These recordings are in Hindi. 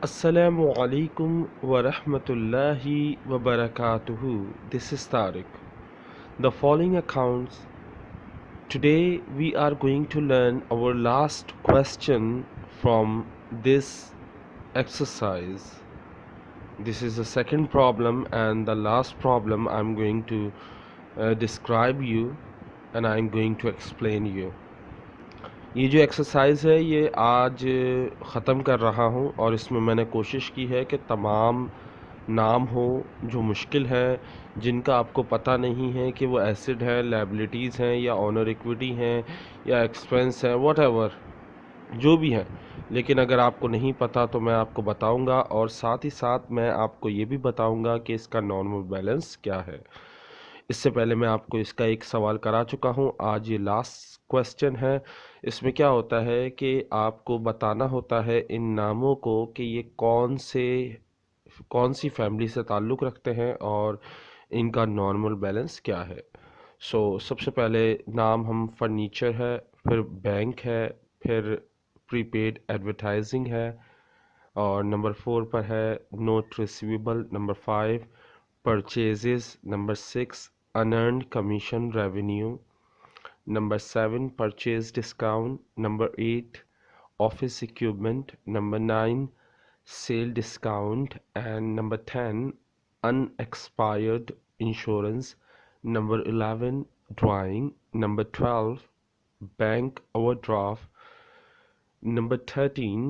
Assalamu alaikum wa rahmatullahi wa barakatuhu. This is Tariq. The following accounts. Today we are going to learn our last question from this exercise. This is the second problem and the last problem I'm going to describe you and I'm going to explain you. ये जो एक्सरसाइज है ये आज ख़त्म कर रहा हूँ और इसमें मैंने कोशिश की है कि तमाम नाम हो जो मुश्किल हैं, जिनका आपको पता नहीं है कि वो एसिड है, लायबिलिटीज़ हैं या ऑनर इक्विटी हैं या एक्सपेंस है, व्हाटएवर जो भी हैं, लेकिन अगर आपको नहीं पता तो मैं आपको बताऊंगा और साथ ही साथ मैं आपको ये भी बताऊंगा कि इसका नॉर्मल बैलेंस क्या है। इससे पहले मैं आपको इसका एक सवाल करा चुका हूँ, आज ये लास्ट क्वेश्चन है। इसमें क्या होता है कि आपको बताना होता है इन नामों को कि ये कौन सी फैमिली से ताल्लुक़ रखते हैं और इनका नॉर्मल बैलेंस क्या है। सबसे पहले नाम हम फर्नीचर है, फिर बैंक है, फिर प्रीपेड एडवर्टाइजिंग है और नंबर 4 पर है note receivable, number 5 purchases, number 6 unearned commission revenue, number 7 purchase discount, number 8 office equipment, number 9 sale discount, and number 10 unexpired insurance, number 11 drawing, number 12 bank overdraft, number 13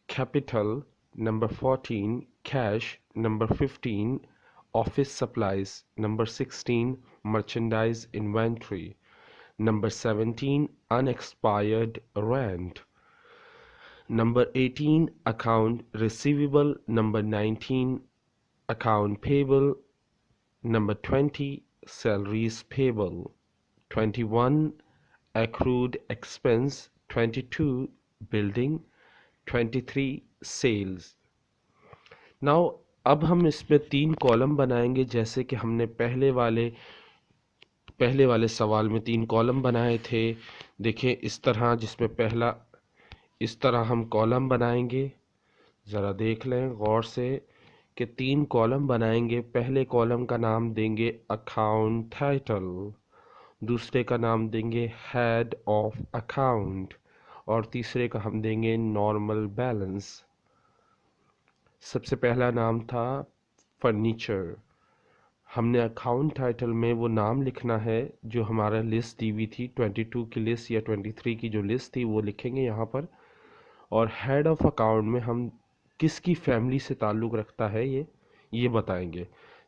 capital, number 14 cash, number 15 office supplies, number 16 merchandise inventory, number 17 unexpired rent, number 18 account receivable, number 19 account payable, number 20 salaries payable, 21 accrued expense, 22 building, 23 sales. Now अब हम इसमें 3 कॉलम बनाएंगे, जैसे कि हमने पहले वाले सवाल में 3 कॉलम बनाए थे। देखिए इस तरह, जिसमें पहला इस तरह हम कॉलम बनाएंगे, ज़रा देख लें गौर से कि 3 कॉलम बनाएंगे। पहले कॉलम का नाम देंगे अकाउंट टाइटल, दूसरे का नाम देंगे हेड ऑफ अकाउंट और तीसरे का हम देंगे नॉर्मल बैलेंस। सबसे पहला नाम था फर्नीचर। हमने अकाउंट टाइटल में वो नाम लिखना है जो हमारा लिस्ट दी हुई थी, 22 की लिस्ट या 23 की जो लिस्ट थी वो लिखेंगे यहाँ पर। और हेड ऑफ अकाउंट में हम किसकी फैमिली से ताल्लुक़ रखता है ये बताएंगे।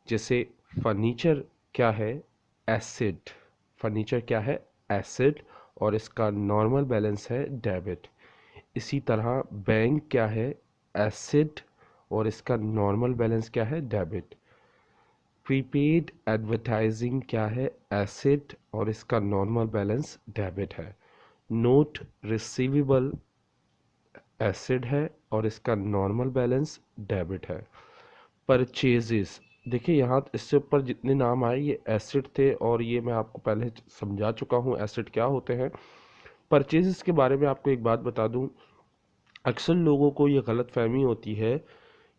जैसे फर्नीचर क्या है, एसिड। फर्नीचर क्या है, एसिड, और इसका नॉर्मल बैलेंस है डेबिट। इसी तरह बैंक क्या है, एसिड, और इसका नॉर्मल बैलेंस क्या है, डेबिट। प्रीपेड एडवर्टाइजिंग क्या है, एसिड, और इसका नॉर्मल बैलेंस डेबिट है। नोट रिसीवेबल एसिड है और इसका नॉर्मल बैलेंस डेबिट है। परचेजेस, देखिए यहाँ इससे ऊपर जितने नाम आए ये एसिड थे और ये मैं आपको पहले समझा चुका हूँ एसिड क्या होते हैं। परचेजेस के बारे में आपको एक बात बता दूँ, अक्सर लोगों को ये गलत फहमी होती है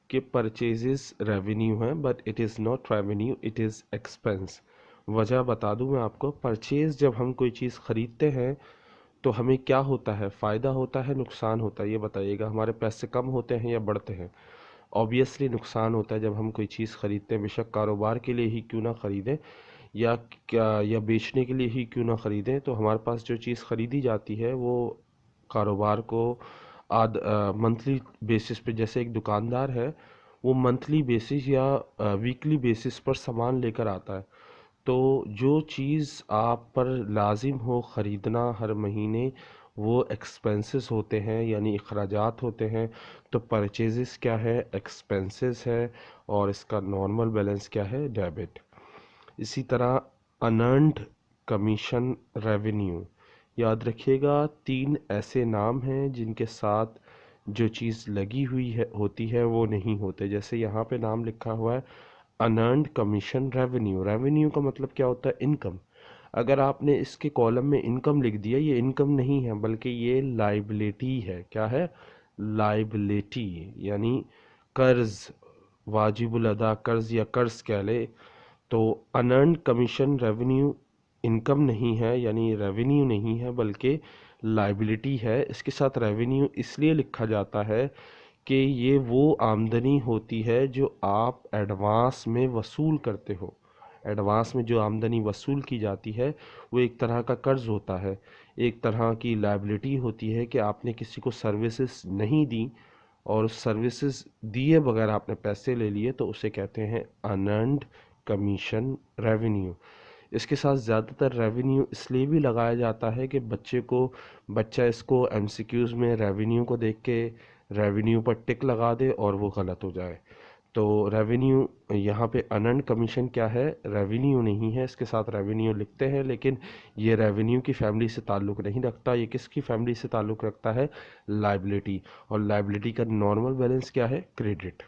कि परचेजेस रेवेन्यू है, but it is not revenue, it is expense. वजह बता दूं मैं आपको, परचेज जब हम कोई चीज़ ख़रीदते हैं तो हमें क्या होता है, फ़ायदा होता है, नुकसान होता है, ये बताइएगा। हमारे पैसे कम होते हैं या बढ़ते हैं? ऑब्वियसली नुकसान होता है जब हम कोई चीज़ ख़रीदते हैं, बेशक कारोबार के लिए ही क्यों ना ख़रीदें या बेचने के लिए ही क्यों ना ख़रीदें, तो हमारे पास जो चीज़ ख़रीदी जाती है वो कारोबार को मंथली बेसिस पे, जैसे एक दुकानदार है वो मंथली बेसिस या वीकली बेसिस पर सामान लेकर आता है, तो जो चीज़ आप पर लाजिम हो ख़रीदना हर महीने वो एक्सपेंसेस होते हैं, यानी अखराजात होते हैं। तो परचेजेस क्या है, एक्सपेंसेस है, और इसका नॉर्मल बैलेंस क्या है, डेबिट। इसी तरह अनअर्न्ड कमीशन रेवेन्यू, याद रखिएगा 3 ऐसे नाम हैं जिनके साथ जो चीज़ लगी हुई है होती है वो नहीं होते। जैसे यहाँ पे नाम लिखा हुआ है अनअर्न्ड कमीशन रेवेन्यू। रेवेन्यू का मतलब क्या होता है, इनकम। अगर आपने इसके कॉलम में इनकम लिख दिया, ये इनकम नहीं है बल्कि ये लाइबिलिटी है। क्या है, लाइबिलिटी यानी कर्ज, वाजिबुल अदा कर्ज या कर्ज कह ले। तो अनअर्न्ड कमीशन रेवेन्यू इनकम नहीं है, यानी रेवेन्यू नहीं है बल्कि लाइबिलिटी है। इसके साथ रेवेन्यू इसलिए लिखा जाता है कि ये वो आमदनी होती है जो आप एडवांस में वसूल करते हो। एडवांस में जो आमदनी वसूल की जाती है वो एक तरह का कर्ज होता है, एक तरह की लायबिलिटी होती है कि आपने किसी को सर्विसेज नहीं दी और सर्विसेज दिए बगैर आपने पैसे ले लिए, तो उसे कहते हैं अनअर्न्ड कमीशन रेवेन्यू। इसके साथ ज़्यादातर रेवेन्यू इसलिए भी लगाया जाता है कि बच्चा इसको एमसीक्यूज़ में रेवेन्यू को देख के रेवेन्यू पर टिक लगा दे और वो गलत हो जाए। तो रेवेन्यू यहाँ पे अनअर्न्ड कमीशन क्या है, रेवेन्यू नहीं है। इसके साथ रेवेन्यू लिखते हैं लेकिन ये रेवेन्यू की फैमिली से ताल्लुक़ नहीं रखता। ये किसकी फैमिली से ताल्लुक़ रखता है, लाइबिलिटी। और लाइबिलिटी का नॉर्मल बैलेंस क्या है, क्रेडिट।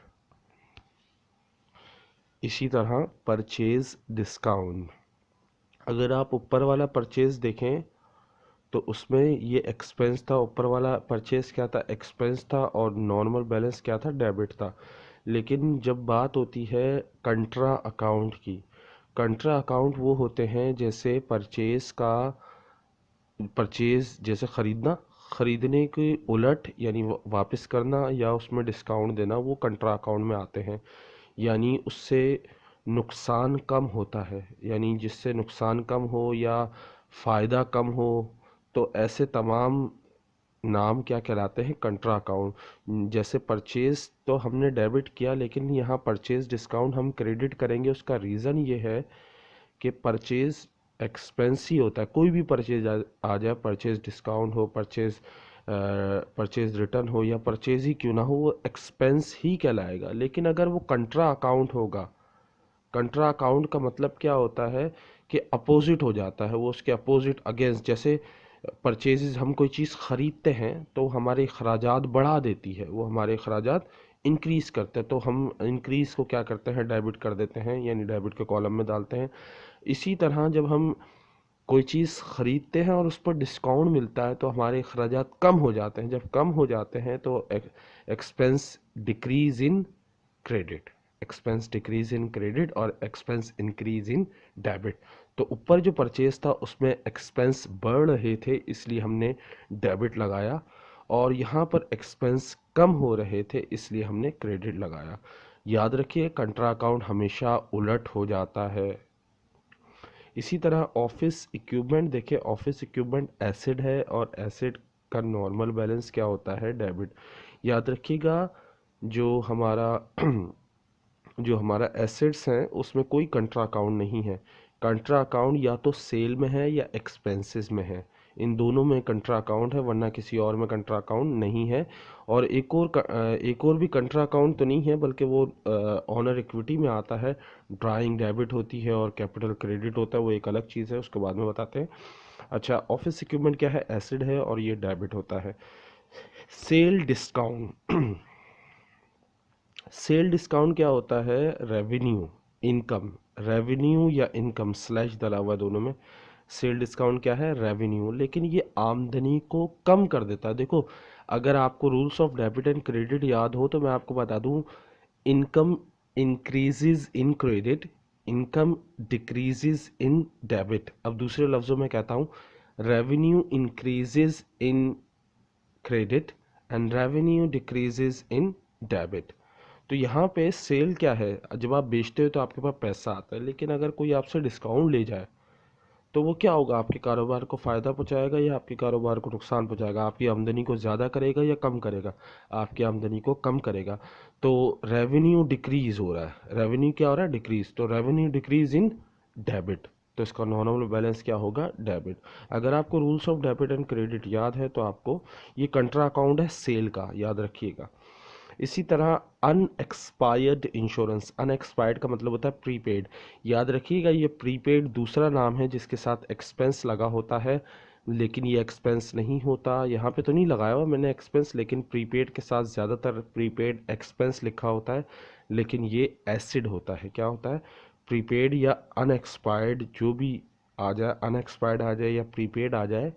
इसी तरह परचेज डिस्काउंट, अगर आप ऊपर वाला परचेज देखें तो उसमें ये एक्सपेंस था, ऊपर वाला परचेज क्या था, एक्सपेंस था, और नॉर्मल बैलेंस क्या था, डेबिट था। लेकिन जब बात होती है कंट्रा अकाउंट की, कंट्रा अकाउंट वो होते हैं जैसे परचेज जैसे खरीदने के उलट यानी वापस करना या उसमें डिस्काउंट देना, वो कंट्रा अकाउंट में आते हैं। यानी उससे नुकसान कम होता है, यानी जिससे नुकसान कम हो या फ़ायदा कम हो, तो ऐसे तमाम नाम क्या कहलाते हैं, कंट्रा अकाउंट। जैसे परचेज तो हमने डेबिट किया, लेकिन यहाँ परचेज डिस्काउंट हम क्रेडिट करेंगे। उसका रीज़न ये है कि परचेज एक्सपेंस ही होता है। कोई भी परचेज आ जाए, परचेज डिस्काउंट हो, परचेज रिटर्न हो या परचेज ही क्यों ना हो, वो एक्सपेंस ही कहलाएगा। लेकिन अगर वो कंट्रा अकाउंट होगा, कंट्रा अकाउंट का मतलब क्या होता है कि अपोजिट हो जाता है, वो उसके अपोजिट अगेंस्ट। जैसे परचेजेस, हम कोई चीज़ ख़रीदते हैं तो हमारे अखराजात बढ़ा देती है, वो हमारे अखराजात इंक्रीज़ करते हैं, तो हम इंक्रीज़ को क्या करते हैं, डेबिट कर देते हैं, यानी डेबिट के कॉलम में डालते हैं। इसी तरह जब हम कोई चीज़ ख़रीदते हैं और उस पर डिस्काउंट मिलता है तो हमारे अखराजात कम हो जाते हैं। जब कम हो जाते हैं तो expense decrease in credit, expense decrease in credit और एक्सपेंस इंक्रीज इन डेबिट। तो ऊपर जो परचेज था उसमें एक्सपेंस बढ़ रहे थे इसलिए हमने डेबिट लगाया, और यहाँ पर एक्सपेंस कम हो रहे थे इसलिए हमने क्रेडिट लगाया। याद रखिए कंट्रा अकाउंट हमेशा उलट हो जाता है। इसी तरह ऑफिस इक्विपमेंट देखिए, ऑफिस इक्विपमेंट एसिड है और एसिड का नॉर्मल बैलेंस क्या होता है, डेबिट। याद रखिएगा जो हमारा जो हमारा एसेट्स हैं उसमें कोई कंट्रा अकाउंट नहीं है। कंट्रा अकाउंट या तो सेल में है या एक्सपेंसेस में है, इन दोनों में कंट्रा अकाउंट है, वरना किसी और में कंट्रा अकाउंट नहीं है। और एक और भी कंट्रा अकाउंट तो नहीं है, बल्कि वो ऑनर इक्विटी में आता है। ड्राइंग डेबिट होती है और कैपिटल क्रेडिट होता है, वो एक अलग चीज़ है, उसके बाद में बताते हैं। अच्छा, ऑफिस इक्विपमेंट क्या है, एसिड है और ये डेबिट होता है। सेल डिस्काउंट, सेल डिस्काउंट क्या होता है, रेवेन्यू इनकम, रेवेन्यू या इनकम स्लैश डला हुआ दोनों में। सेल डिस्काउंट क्या है, रेवेन्यू, लेकिन ये आमदनी को कम कर देता है। देखो, अगर आपको rules of debit and credit याद हो तो मैं आपको बता दूं, income increases in credit, income decreases in debit. अब दूसरे लफ्ज़ों में कहता हूँ, revenue increases in credit and revenue decreases in debit. तो यहाँ पे सेल क्या है, जब आप बेचते हो तो आपके पास पैसा आता है, लेकिन अगर कोई आपसे डिस्काउंट ले जाए तो वो क्या होगा, आपके कारोबार को फ़ायदा पहुँचाएगा या आपके कारोबार को नुकसान पहुँचाएगा, आपकी आमदनी को ज़्यादा करेगा या कम करेगा, आपकी आमदनी को कम करेगा। तो रेवेन्यू डिक्रीज हो रहा है, रेवेन्यू क्या हो रहा है, डिक्रीज। तो रेवेन्यू डिक्रीज इन डेबिट, तो इसका नॉर्मल बैलेंस क्या होगा, डेबिट। अगर आपको rules of debit and credit याद है तो आपको ये कंट्रा अकाउंट है सेल का, याद रखिएगा। इसी तरह अनएक्सपायर्ड इंश्योरेंस, अनएक्सपायर्ड का मतलब होता है प्रीपेड। याद रखिएगा ये प्रीपेड दूसरा नाम है जिसके साथ एक्सपेंस लगा होता है, लेकिन ये एक्सपेंस नहीं होता। यहाँ पे तो नहीं लगाया हुआ मैंने एक्सपेंस, लेकिन प्रीपेड के साथ ज़्यादातर प्रीपेड एक्सपेंस लिखा होता है, लेकिन ये एसिड होता है। क्या होता है, प्रीपेड या अनएक्सपायर्ड जो भी आ जाए, अनएक्सपायर्ड आ जाए या प्रीपेड आ जाए,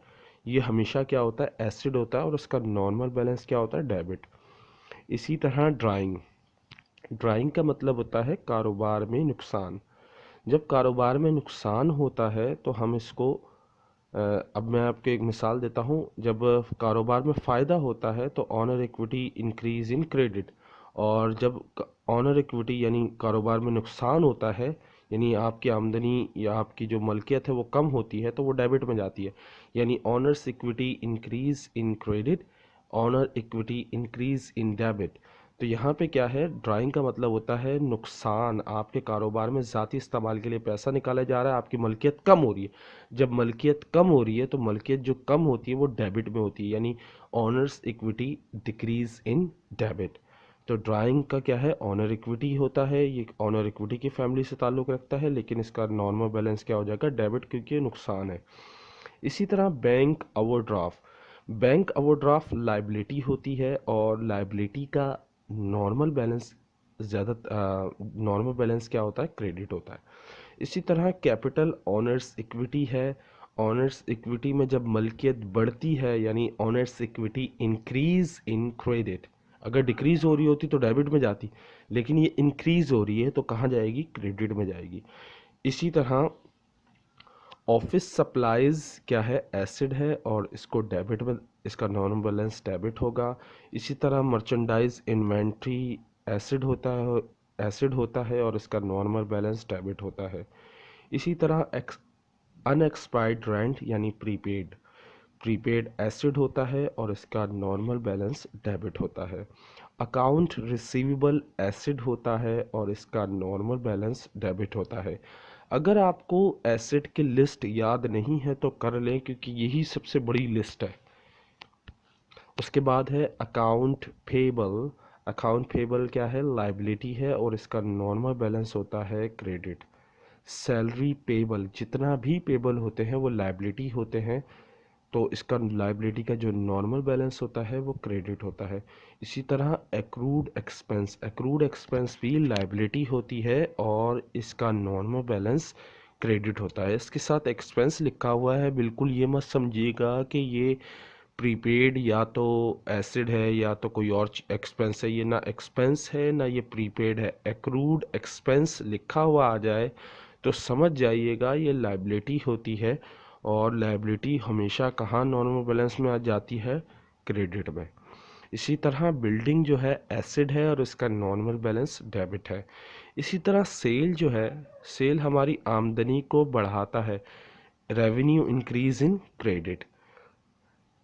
ये हमेशा क्या होता है, एसिड होता है और उसका नॉर्मल बैलेंस क्या होता है, डेबिट। इसी तरह ड्राइंग, ड्राइंग का मतलब होता है कारोबार में नुकसान। जब कारोबार में नुकसान होता है तो हम इसको अब मैं आपको एक मिसाल देता हूँ। जब कारोबार में फ़ायदा होता है तो honour equity increase in credit, और जब ऑनर इक्विटी यानी कारोबार में नुकसान होता है, यानी आपकी आमदनी या आपकी जो मलकियत है वो कम होती है, तो वो डेबिट में जाती है। यानी honours equity increase in credit, honour equity increase in debit. तो यहाँ पे क्या है, ड्राइंग का मतलब होता है नुकसान, आपके कारोबार में ज़ाती इस्तेमाल के लिए पैसा निकाला जा रहा है, आपकी मलकियत कम हो रही है। जब मलकियत कम हो रही है तो मलकियत जो कम होती है वो डेबिट में होती है, यानी honours equity decrease in debit. तो ड्राइंग का क्या है, ऑनर इक्विटी होता है, ये ऑनर इक्विटी की फैमिली से ताल्लुक़ रखता है, लेकिन इसका नॉर्मल बैलेंस क्या हो जाएगा, डेबिट, क्योंकि ये नुकसान है। इसी तरह bank overdraft, bank overdraft liability होती है, और लाइबिलिटी का नॉर्मल बैलेंस ज़्यादा नॉर्मल बैलेंस क्या होता है, क्रेडिट होता है। इसी तरह कैपिटल ऑनर्स इक्विटी है। ऑनर्स इक्विटी में जब मलकियत बढ़ती है, यानी honours equity increase in credit, अगर डिक्रीज हो रही होती तो डेबिट में जाती, लेकिन ये इंक्रीज हो रही है तो कहाँ जाएगी, क्रेडिट में जाएगी। इसी तरह ऑफिस सप्लाईज क्या है, एसिड है, और इसको डेबिट में, इसका नॉन बैलेंस डेबिट होगा। इसी तरह मर्चेंडाइज इन्वेंट्री एसिड होता है, और इसका नॉर्मल बैलेंस डेबिट होता है। इसी तरह अनएक्सपायर्ड रेंट यानी प्रीपेड, प्रीपेड एसिड होता है, और इसका नॉर्मल बैलेंस डेबिट होता है। अकाउंट रिसीवेबल एसिड होता है, और इसका नॉर्मल बैलेंस डेबिट होता है। अगर आपको एसिड की लिस्ट याद नहीं है तो कर लें, क्योंकि यही सबसे बड़ी लिस्ट है। उसके बाद है अकाउंट पेबल। अकाउंट पेबल क्या है, लाइबिलिटी है, और इसका नॉर्मल बैलेंस होता है क्रेडिट। सैलरी पेबल, जितना भी पेबल होते हैं वो लाइबिलिटी होते हैं, तो इसका लाइबिलिटी का जो नॉर्मल बैलेंस होता है वो क्रेडिट होता है। इसी तरह एक्रूड एक्सपेंस, एक्रूड एक्सपेंस भी लाइबिलिटी होती है, और इसका नॉर्मल बैलेंस क्रेडिट होता है। इसके साथ एक्सपेंस लिखा हुआ है, बिल्कुल ये मत समझिएगा कि ये प्रीपेड या तो एसिड है या तो कोई और एक्सपेंस है। ये ना एक्सपेंस है ना ये प्रीपेड है। एक्रूड एक्सपेंस लिखा हुआ आ जाए तो समझ जाइएगा ये लाइबिलिटी होती है, और लाइबिलिटी हमेशा कहाँ नॉर्मल बैलेंस में आ जाती है, क्रेडिट में। इसी तरह बिल्डिंग जो है एसिड है, और इसका नॉर्मल बैलेंस डेबिट है। इसी तरह सेल जो है, सेल हमारी आमदनी को बढ़ाता है, रेवेन्यू इंक्रीज इन क्रेडिट।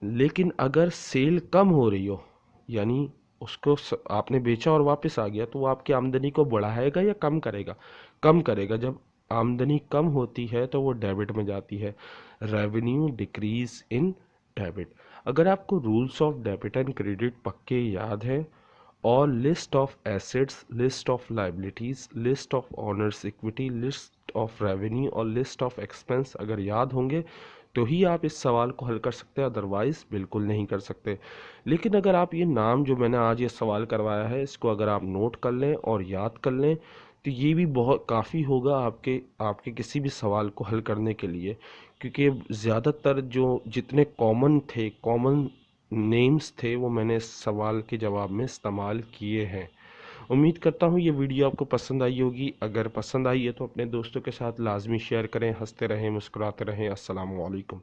लेकिन अगर सेल कम हो रही हो, यानी उसको आपने बेचा और वापस आ गया, तो वो आपकी आमदनी को बढ़ाएगा या कम करेगा, कम करेगा। जब आमदनी कम होती है तो वो डेबिट में जाती है, रेवेन्यू डिक्रीज इन डेबिट। अगर आपको rules of debit and credit पक्के याद हैं, और list of assets, list of liabilities, list of honours equity, list of revenue और लिस्ट ऑफ एक्सपेंस अगर याद होंगे तो ही आप इस सवाल को हल कर सकते हैं, अदरवाइज़ बिल्कुल नहीं कर सकते। लेकिन अगर आप ये नाम जो मैंने आज ये सवाल करवाया है इसको अगर आप नोट कर लें और याद कर लें तो ये भी बहुत काफ़ी होगा आपके आपके किसी भी सवाल को हल करने के लिए, क्योंकि ज़्यादातर जो जितने कॉमन नेम्स थे वो मैंने इस सवाल के जवाब में इस्तेमाल किए हैं। उम्मीद करता हूँ ये वीडियो आपको पसंद आई होगी। अगर पसंद आई है तो अपने दोस्तों के साथ लाजमी शेयर करें। हंसते रहें, मुस्कुराते रहें। अस्सलाम वालेकुम।